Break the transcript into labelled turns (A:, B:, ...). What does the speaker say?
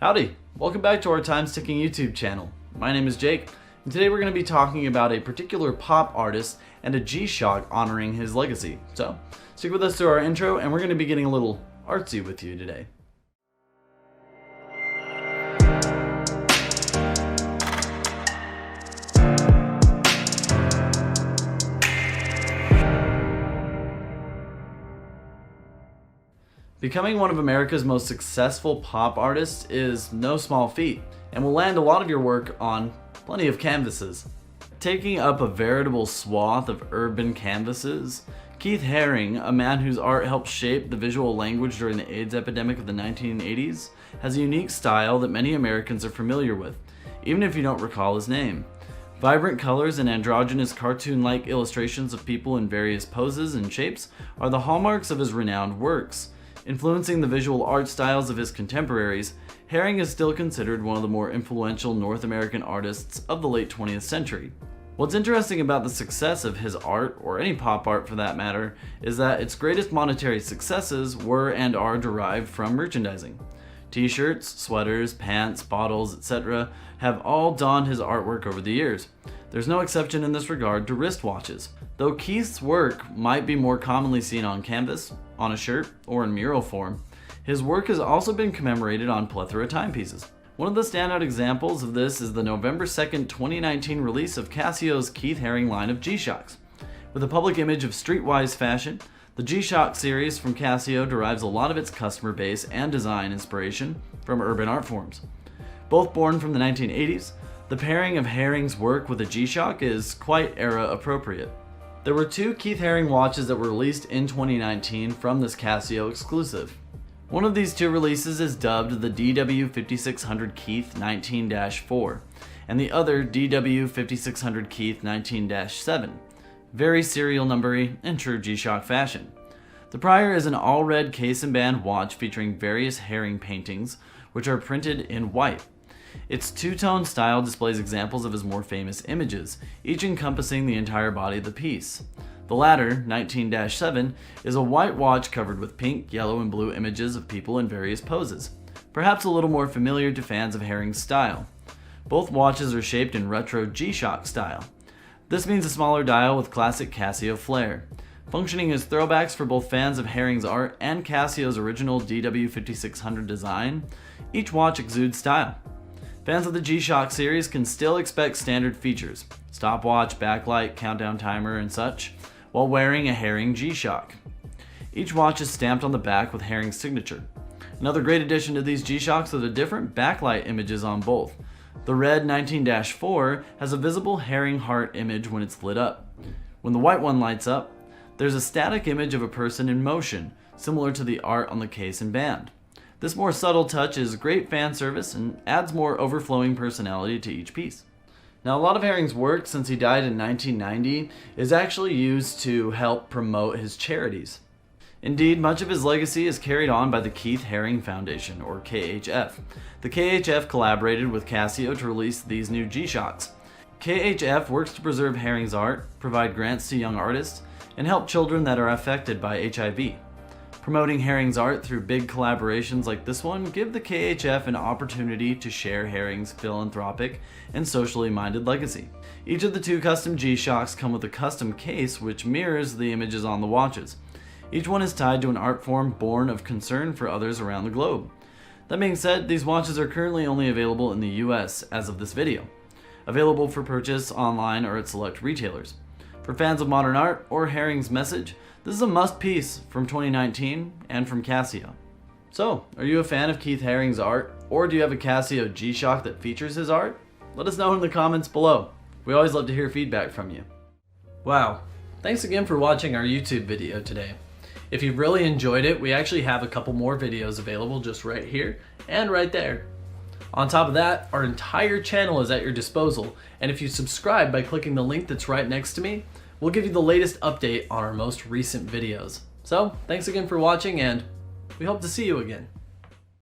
A: Howdy, welcome back to our time-sticking YouTube channel. My name is Jake, and today we're going to be talking about a particular pop artist and a G-Shock honoring his legacy. So, stick with us through our intro, and we're going to be getting a little artsy with you today. Becoming one of America's most successful pop artists is no small feat, and will land a lot of your work on plenty of canvases. Taking up a veritable swath of urban canvases, Keith Haring, a man whose art helped shape the visual language during the AIDS epidemic of the 1980s, has a unique style that many Americans are familiar with, even if you don't recall his name. Vibrant colors and androgynous cartoon-like illustrations of people in various poses and shapes are the hallmarks of his renowned works. Influencing the visual art styles of his contemporaries, Haring is still considered one of the more influential North American artists of the late 20th century. What's interesting about the success of his art, or any pop art for that matter, is that its greatest monetary successes were and are derived from merchandising. T-shirts, sweaters, pants, bottles, etc. have all donned his artwork over the years. There's no exception in this regard to wristwatches. Though Keith's work might be more commonly seen on canvas, on a shirt, or in mural form, his work has also been commemorated on plethora timepieces. One of the standout examples of this is the November 2nd, 2019 release of Casio's Keith Haring line of G-Shocks. With a public image of streetwise fashion, the G-Shock series from Casio derives a lot of its customer base and design inspiration from urban art forms. Both born from the 1980s, the pairing of Haring's work with a G-Shock is quite era appropriate. There were two Keith Haring watches that were released in 2019 from this Casio exclusive. One of these two releases is dubbed the DW5600 Keith 19-4, and the other DW5600 Keith 19-7. Very serial numbery in true G-Shock fashion. The prior is an all-red case and band watch featuring various Haring paintings, which are printed in white. Its two-tone style displays examples of his more famous images, each encompassing the entire body of the piece. The latter, 19-7, is a white watch covered with pink, yellow, and blue images of people in various poses, perhaps a little more familiar to fans of Haring's style. Both watches are shaped in retro G-Shock style. This means a smaller dial with classic Casio flair. Functioning as throwbacks for both fans of Haring's art and Casio's original DW5600 design, each watch exudes style. Fans of the G-Shock series can still expect standard features, stopwatch, backlight, countdown timer, and such, while wearing a Haring G-Shock. Each watch is stamped on the back with Haring's signature. Another great addition to these G-Shocks are the different backlight images on both. The red 19-4 has a visible Haring heart image when it's lit up. When the white one lights up, there's a static image of a person in motion, similar to the art on the case and band. This more subtle touch is great fan service and adds more overflowing personality to each piece. Now, a lot of Haring's work since he died in 1990 is actually used to help promote his charities. Indeed, much of his legacy is carried on by the Keith Haring Foundation, or KHF. The KHF collaborated with Casio to release these new G-Shocks. KHF works to preserve Haring's art, provide grants to young artists, and help children that are affected by HIV. Promoting Haring's art through big collaborations like this one give the KHF an opportunity to share Haring's philanthropic and socially minded legacy. Each of the two custom G-Shocks come with a custom case which mirrors the images on the watches. Each one is tied to an art form born of concern for others around the globe. That being said, these watches are currently only available in the US as of this video. Available for purchase online or at select retailers. For fans of modern art or Haring's message, this is a must-piece from 2019 and from Casio. So, are you a fan of Keith Haring's art, or do you have a Casio G-Shock that features his art? Let us know in the comments below. We always love to hear feedback from you. Wow, thanks again for watching our YouTube video today. If you've really enjoyed it, we actually have a couple more videos available just right here and right there. On top of that, our entire channel is at your disposal, and if you subscribe by clicking the link that's right next to me, we'll give you the latest update on our most recent videos. So, thanks again for watching, and we hope to see you again.